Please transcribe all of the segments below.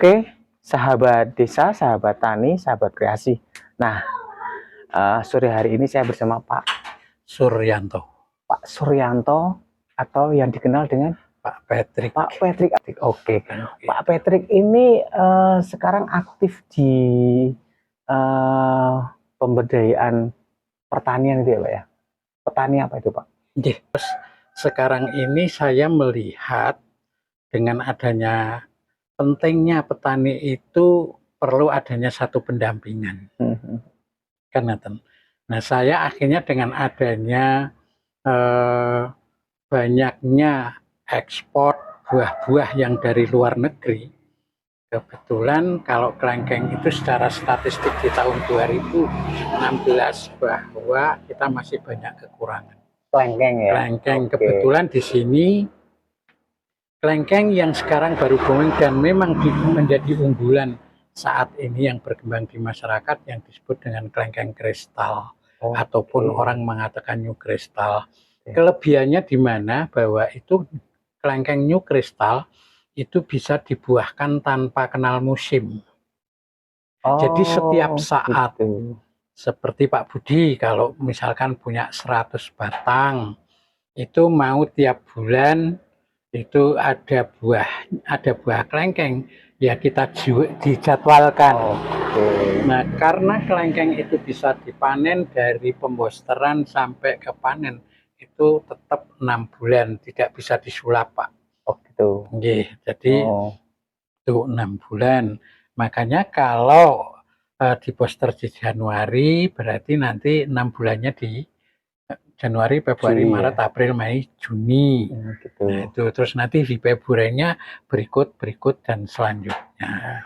Oke, sahabat desa, sahabat tani, sahabat kreasi. Nah, sore hari ini saya bersama Pak Suryanto. Pak Suryanto atau yang dikenal dengan Pak Patrick. Pak Patrick. Oke, Oke. Pak Patrick ini sekarang aktif di pemberdayaan pertanian itu ya Pak ya? Petani apa itu Pak? Terus sekarang ini saya melihat dengan adanya pentingnya petani itu perlu adanya satu pendampingan. Karena nah saya akhirnya dengan adanya banyaknya ekspor buah-buah yang dari luar negeri, kebetulan kalau kelengkeng itu secara statistik di tahun 2016 bahwa kita masih banyak kekurangan. Kelengkeng ya? Kelengkeng kebetulan di sini kelengkeng yang sekarang baru booming dan memang menjadi unggulan saat ini yang berkembang di masyarakat yang disebut dengan kelengkeng kristal ataupun orang mengatakan new kristal. Kelebihannya di mana bahwa itu kelengkeng new kristal itu bisa dibuahkan tanpa kenal musim. Jadi setiap saat seperti Pak Budi kalau misalkan punya 100 batang itu mau tiap bulan itu ada buah kelengkeng ya kita dijadwalkan. Nah karena kelengkeng itu bisa dipanen dari pembosteran sampai ke panen itu tetap 6 bulan, tidak bisa disulap Pak. Gitu. Jadi itu 6 bulan. Makanya kalau diposter di Januari berarti nanti 6 bulannya di Januari, Februari, Maret, April, Mei, Juni. Gitu. Nah, itu terus nanti di Februarinya berikut dan selanjutnya.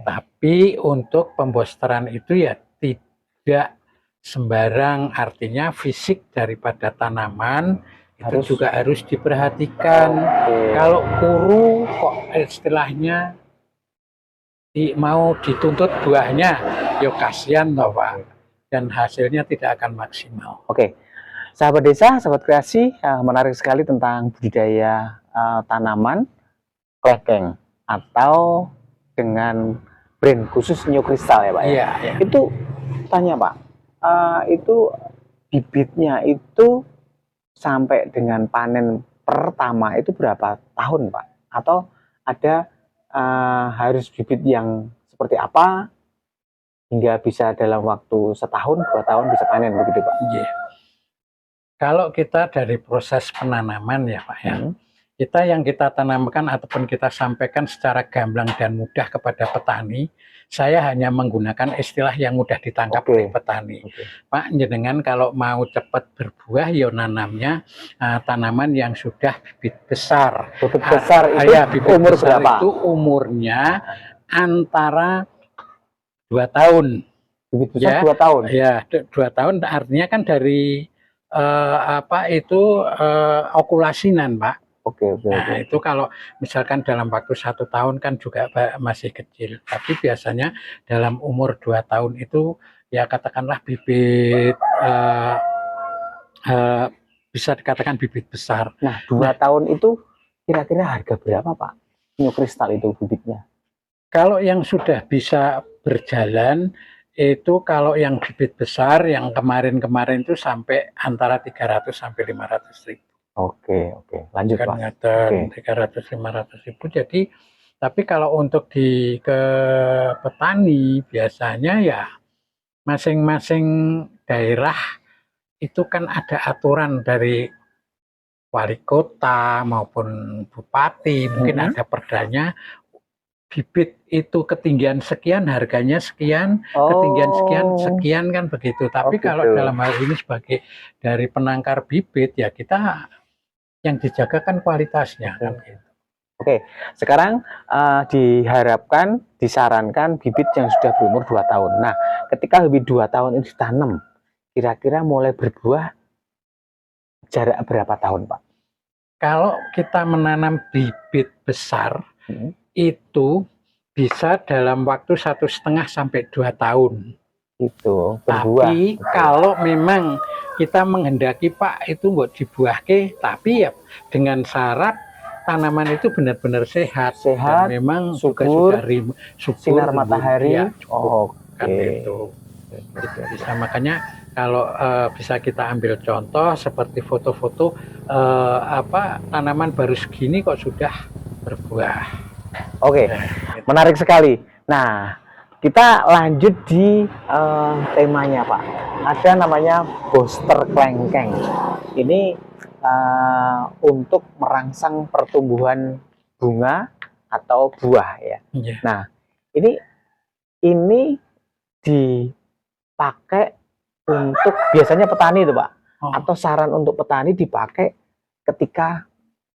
Tapi untuk pembosteran itu ya tidak sembarang, artinya fisik daripada tanaman itu juga harus diperhatikan. Kalau kuru kok istilahnya mau dituntut buahnya, ya kasihan toh Pak. Dan hasilnya tidak akan maksimal. Sahabat desa, sahabat kreasi, menarik sekali tentang budidaya tanaman kelengkeng atau dengan brand khusus New Crystal ya Pak ya? Iya. Itu tanya Pak, itu bibitnya itu sampai dengan panen pertama itu berapa tahun Pak? Atau ada harus bibit yang seperti apa hingga bisa dalam waktu setahun, 2 tahun bisa panen begitu Pak? Iya. Kalau kita dari proses penanaman ya Pak ya, yang kita tanamkan ataupun kita sampaikan secara gamblang dan mudah kepada petani, saya hanya menggunakan istilah yang mudah ditangkap oleh petani. Pak, jenengan kalau mau cepat berbuah, ya nanamnya tanaman yang sudah bibit besar. Bibit besar itu bibit umur besar berapa? Itu umurnya antara 2 tahun. Bibit besar ya, 2 tahun? Ya, 2 tahun artinya kan dari okulasinan Pak. Nah itu kalau misalkan dalam waktu 1 tahun kan juga masih kecil, tapi biasanya dalam umur 2 tahun itu ya katakanlah bibit bisa dikatakan bibit besar. Nah 2 tahun itu kira-kira harga berapa Pak New Crystal itu bibitnya? Kalau yang sudah bisa berjalan itu kalau yang bibit besar yang kemarin-kemarin itu sampai antara 300 sampai 500 ribu. Oke, lanjut Pak. 300-500 ribu. Jadi, tapi kalau untuk ke petani biasanya ya masing-masing daerah itu kan ada aturan dari wali kota maupun bupati, mungkin ada perdanya. Bibit itu ketinggian sekian, harganya sekian, ketinggian sekian kan begitu. Tapi kalau dalam hal ini sebagai dari penangkar bibit ya kita yang dijaga kan kualitasnya. Sekarang diharapkan, disarankan bibit yang sudah berumur 2 tahun. Nah, ketika bibit 2 tahun ini ditanam, kira-kira mulai berbuah jarak berapa tahun Pak? Kalau kita menanam bibit besar, itu bisa dalam waktu 1,5 sampai 2 tahun. Itu berbuah. Tapi kalau memang kita menghendaki Pak itu buat dibuahke, tapi ya dengan syarat tanaman itu benar-benar sehat, Sehat, dan memang juga subur, sudah subur, sinar rimbun, matahari. ya, cukup, kan Oke. itu. Itu bisa, makanya kalau bisa kita ambil contoh seperti foto-foto tanaman baru segini kok sudah berbuah. Oke, Gitu. menarik sekali. Nah, kita lanjut di temanya, Pak. Ada namanya booster klengkeng. Ini untuk merangsang pertumbuhan bunga atau buah ya. Ya. Nah, ini dipakai untuk biasanya petani itu, Pak. Atau saran untuk petani dipakai ketika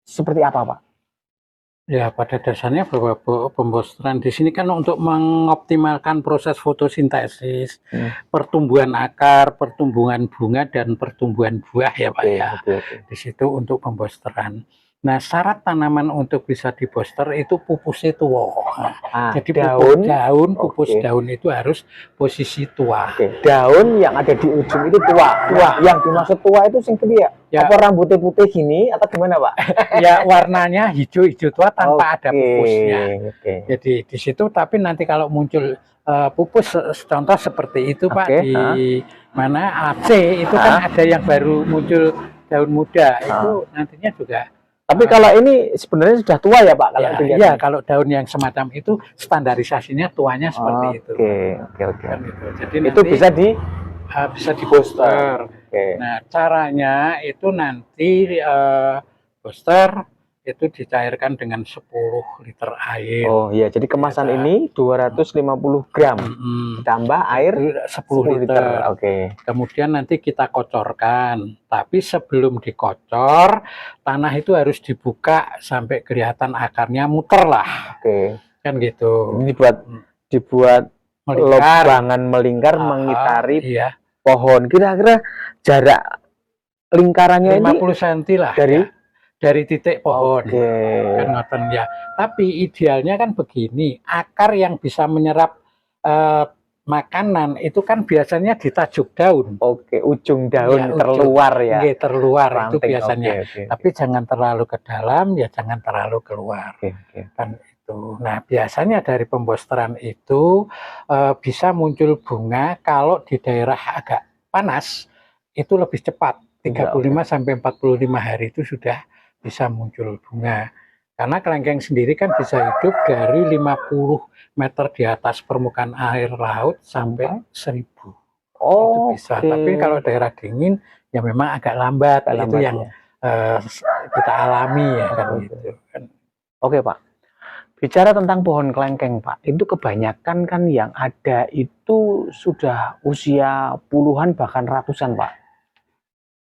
seperti apa, Pak? Ya, pada dasarnya bahwa pembosteran di sini kan untuk mengoptimalkan proses fotosintesis, pertumbuhan akar, pertumbuhan bunga, dan pertumbuhan buah ya Pak ya. Di situ untuk pembosteran. Nah, syarat tanaman untuk bisa dibooster itu pupusnya tua. Jadi pupus daun itu harus posisi tua. Daun yang ada di ujung itu tua. Yang dimaksud tua itu sing ya? Apa rambutnya putih gini atau gimana, Pak? Ya, warnanya hijau-hijau tua tanpa ada pupusnya. Jadi di situ, tapi nanti kalau muncul pupus contoh seperti itu Pak, di mana Aceh itu kan ada yang baru muncul daun muda, itu nantinya juga. Tapi kalau ini sebenarnya sudah tua ya Pak? Kalau ya, kalau daun yang semacam itu standarisasinya tuanya seperti itu. Kan gitu. Jadi itu nanti bisa di booster. Nah, caranya itu nanti booster itu dicairkan dengan 10 liter air. Oh iya, jadi kemasan ini 250 gram ditambah air 10 liter. Kemudian nanti kita kocorkan, tapi sebelum dikocor tanah itu harus dibuka sampai kelihatan akarnya muter lah. Kan gitu. Ini dibuat lubangan melingkar mengitari pohon. Kira-kira jarak lingkarannya 50 cm lah dari titik pohon. Kan ngoten ya. Tapi idealnya kan begini, akar yang bisa menyerap makanan itu kan biasanya di tajuk daun. Ujung daun terluar ya. Terluar itu biasanya. Tapi jangan terlalu ke dalam, ya jangan terlalu keluar. Kan itu. Nah, biasanya dari pembosteran itu bisa muncul bunga kalau di daerah agak panas itu lebih cepat. 35 sampai 45 hari itu sudah bisa muncul bunga. Karena kelengkeng sendiri kan bisa hidup dari 50 meter di atas permukaan air laut sampai 1000. Itu bisa. Tapi kalau daerah dingin ya memang agak lambat. Itu yang kita alami ya kan gitu. Oke Pak. Bicara tentang pohon kelengkeng Pak, itu kebanyakan kan yang ada itu sudah usia puluhan bahkan ratusan Pak.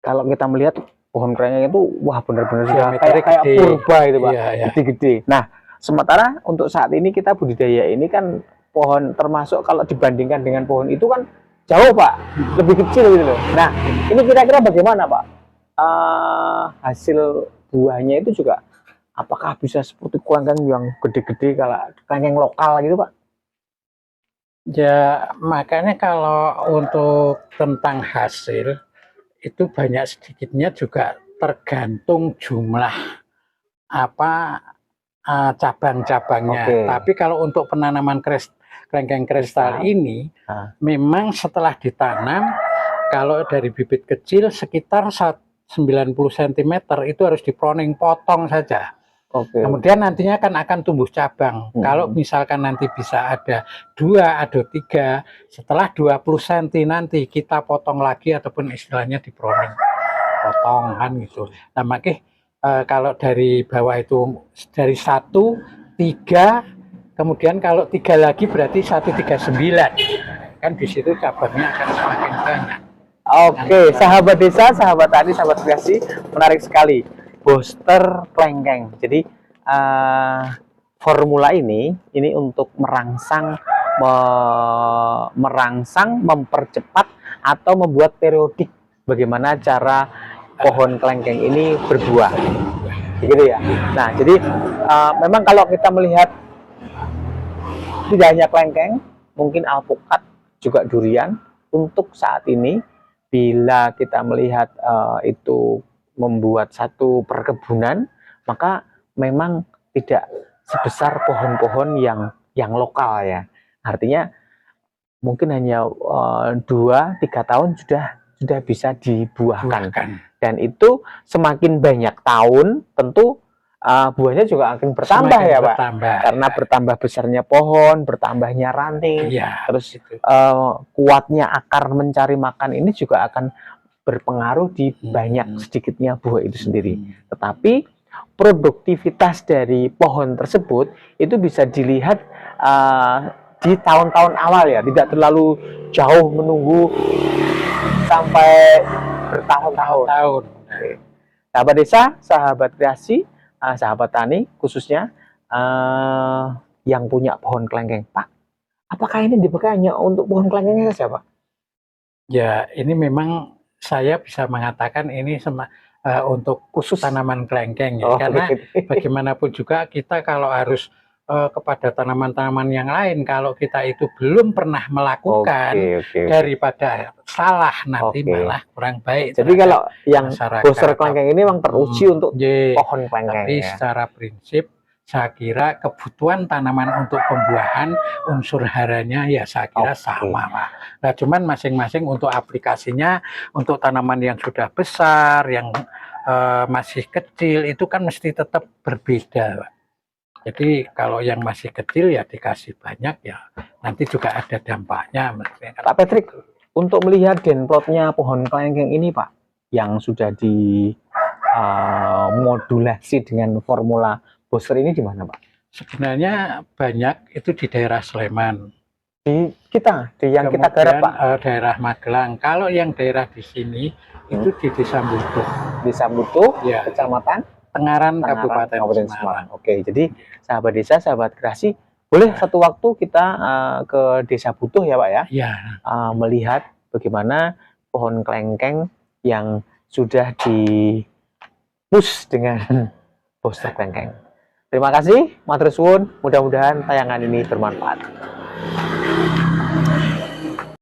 Kalau kita melihat pohon kelengkeng itu wah benar-benar sudah kayak purba itu Pak, gede-gede. Nah, sementara untuk saat ini kita budidaya ini kan pohon termasuk kalau dibandingkan dengan pohon itu kan jauh Pak, lebih kecil gitu loh. Nah, ini kira-kira bagaimana Pak? Hasil buahnya itu juga apakah bisa seperti kelengkeng yang gede-gede kalau kelengkeng lokal gitu Pak? Ya, makanya kalau untuk tentang hasil itu banyak sedikitnya juga tergantung jumlah cabang-cabangnya. Tapi kalau untuk penanaman kelengkeng kristal ini memang setelah ditanam kalau dari bibit kecil sekitar 90 cm itu harus diproning, potong saja. Kemudian nantinya akan tumbuh cabang. Kalau misalkan nanti bisa ada 2 atau 3, setelah 20 cm nanti kita potong lagi ataupun istilahnya diproning, potong kan gitu. Nah makanya kalau dari bawah itu dari 1, 3, kemudian kalau 3 lagi berarti 139. Kan di situ cabangnya akan semakin banyak. Sahabat desa, sahabat tani, sahabat kreasi, menarik sekali. Booster kelengkeng. Jadi formula ini untuk merangsang, mempercepat atau membuat periodik bagaimana cara pohon kelengkeng ini berbuah, gitu ya. Nah, jadi memang kalau kita melihat tidak hanya kelengkeng, mungkin alpukat juga durian. Untuk saat ini, bila kita melihat itu membuat satu perkebunan, maka memang tidak sebesar pohon-pohon yang lokal ya. Artinya mungkin hanya 2-3 tahun sudah bisa dibuahkan. Dan itu semakin banyak tahun tentu buahnya juga akan bertambah Semakin ya Pak. bertambah. Karena bertambah besarnya pohon, bertambahnya ranting, Iya, terus gitu. kuatnya akar mencari makan ini juga akan berpengaruh di banyak sedikitnya buah itu sendiri. Tetapi produktivitas dari pohon tersebut itu bisa dilihat di tahun-tahun awal ya, tidak terlalu jauh menunggu sampai bertahun-tahun. Sahabat desa, sahabat kreasi, sahabat tani khususnya yang punya pohon kelengkeng, Pak, apakah ini dipakai hanya untuk pohon kelengkeng saja, Pak? Ya, ini memang saya bisa mengatakan ini untuk khusus tanaman kelengkeng ya, karena bagaimanapun juga kita kalau harus kepada tanaman-tanaman yang lain, kalau kita itu belum pernah melakukan, daripada salah nanti malah kurang baik. Jadi kalau yang booster kelengkeng ini memang teruji untuk pohon kelengkeng. Tapi secara prinsip saya kira kebutuhan tanaman untuk pembuahan unsur haranya ya saya kira sama Pak. Nah cuman masing-masing untuk aplikasinya, untuk tanaman yang sudah besar, yang masih kecil itu kan mesti tetap berbeda Pak. Jadi kalau yang masih kecil ya dikasih banyak ya nanti juga ada dampaknya. Pak Patrick, untuk melihat genplotnya pohon kelengkeng ini Pak, yang sudah dimodulasi dengan formula booster ini di mana Pak? Sebenarnya banyak itu di daerah Sleman. Di yang kita garap Pak? Daerah Magelang. Kalau yang daerah di sini itu di Desa Mutuh. Desa Mutuh, ya. Kecamatan Tengaran, Kabupaten Semarang. Oke, jadi sahabat desa, sahabat kreasi, boleh satu waktu kita ke Desa Butuh ya Pak ya? Ya. Melihat bagaimana pohon kelengkeng yang sudah di-push dengan booster kelengkeng. Terima kasih, matur suwun. Mudah-mudahan tayangan ini bermanfaat.